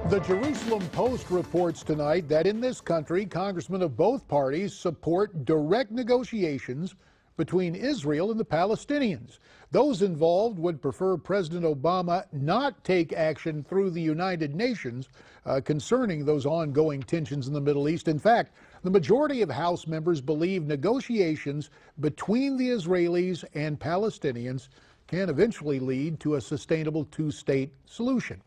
The Jerusalem Post reports tonight that in this country, congressmen of both parties support direct negotiations between Israel and the Palestinians. Those involved would prefer President Obama not take action through the United Nations concerning those ongoing tensions in the Middle East. In fact, the majority of House members believe negotiations between the Israelis and Palestinians can eventually lead to a sustainable two-state solution.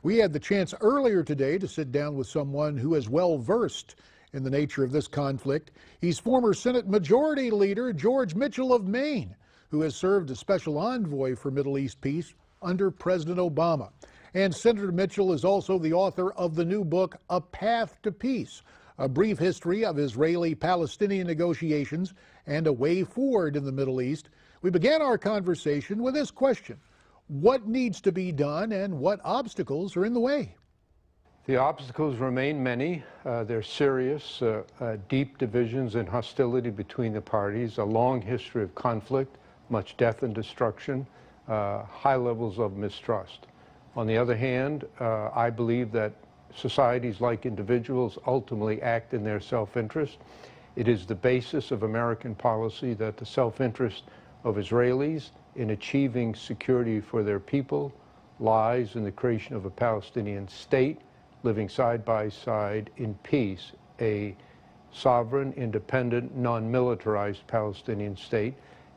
We had the chance earlier today to sit down with someone who is well versed in the nature of this conflict. He's former Senate Majority Leader George Mitchell of Maine, who has served as special envoy for Middle East peace under President Obama. And Senator Mitchell is also the author of the new book, A Path to Peace, a brief history of Israeli-Palestinian negotiations and a way forward in the Middle East. We began our conversation with this question: what needs to be done and what obstacles are in the way? The obstacles remain many. They're serious, deep divisions and hostility between the parties, a long history of conflict, much death and destruction, high levels of mistrust. On the other hand, I believe that societies, like individuals, ultimately act in their self-interest. It is the basis of American policy that the self-interest of Israelis in achieving security for their people lies in the creation of a Palestinian state living side by side in peace, a sovereign, independent, non-militarized Palestinian state,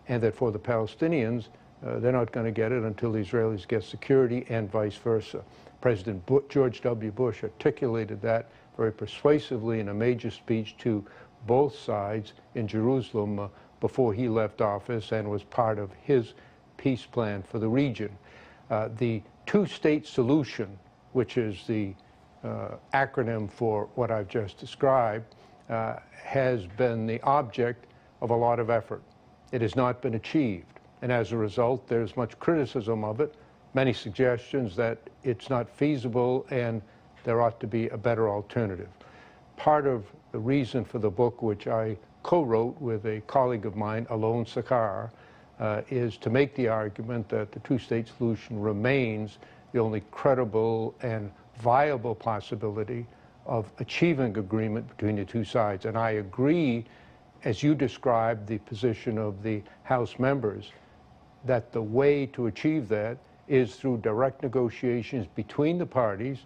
and that for the Palestinians, they're not going to get it until the Israelis get security and vice versa. President George W. Bush articulated that very persuasively in a major speech to both sides in Jerusalem before he left office, and was part of his peace plan for the region. The two-state solution, which is the acronym for what I've just described, has been the object of a lot of effort. It has not been achieved, and as a result, there's much criticism of it, many suggestions that it's not feasible and there ought to be a better alternative. Part of the reason for the book, which I co-wrote with a colleague of mine, Alon Sakar, is to make the argument that the two-state solution remains the only credible and viable possibility of achieving agreement between the two sides. And I agree, as you described the position of the House members, that the way to achieve that is through direct negotiations between the parties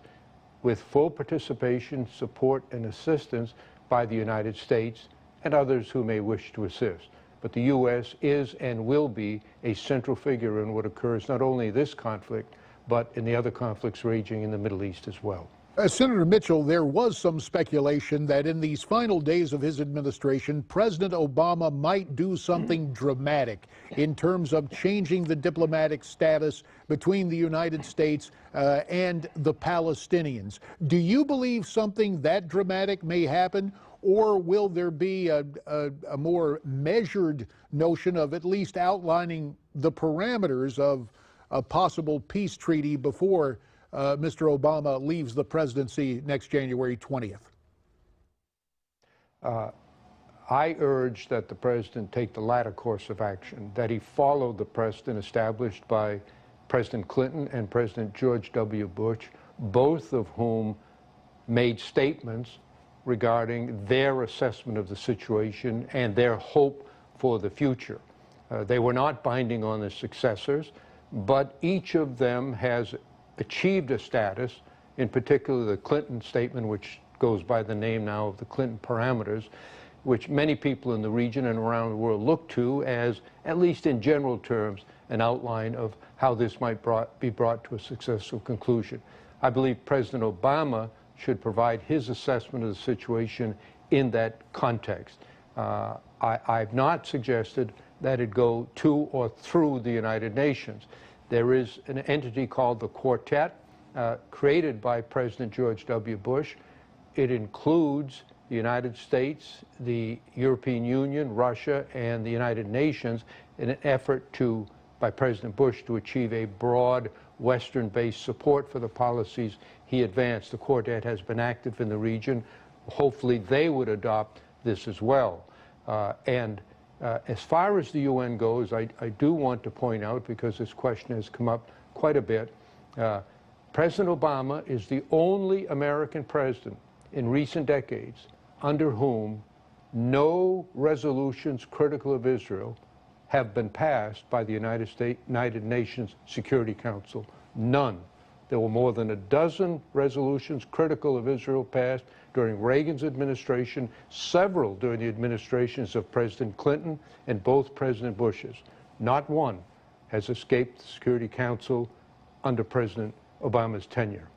with full participation, support, and assistance by the United States and others who may wish to assist. But the U.S. is and will be a central figure in what occurs not only in this conflict, but in the other conflicts raging in the Middle East as well. Senator Mitchell, there was some speculation that in these final days of his administration, President Obama might do something dramatic in terms of changing the diplomatic status between the United States and the Palestinians. Do you believe something that dramatic may happen, or will there be a more measured notion of at least outlining the parameters of a possible peace treaty before Mr. Obama leaves the presidency next January 20th? I urge that the president take the latter course of action, that he follow the precedent established by President Clinton and President George W. Bush, both of whom made statements regarding their assessment of the situation and their hope for the future. They were not binding on their successors, but each of them has achieved a status, in particular the Clinton statement, which goes by the name now of the Clinton parameters, which many people in the region and around the world look to as, at least in general terms, an outline of how this might be brought to a successful conclusion. I believe President Obama should provide his assessment of the situation in that context. I've not suggested that it go to or through the United Nations. There is an entity called the Quartet, created by President George W. Bush. It includes the United States, the European Union, Russia, and the United Nations in an effort by President Bush to achieve a broad Western-based support for the policies he advanced. The Quartet has been active in the region. Hopefully they would adopt this as well. As far as the UN goes, I do want to point out, because this question has come up quite a bit, President Obama is the only American president in recent decades under whom no resolutions critical of Israel have been passed by the United Nations Security Council. None. There were more than a dozen resolutions critical of Israel passed during Reagan's administration, several during the administrations of President Clinton and both President Bush's. Not one has escaped the Security Council under President Obama's tenure.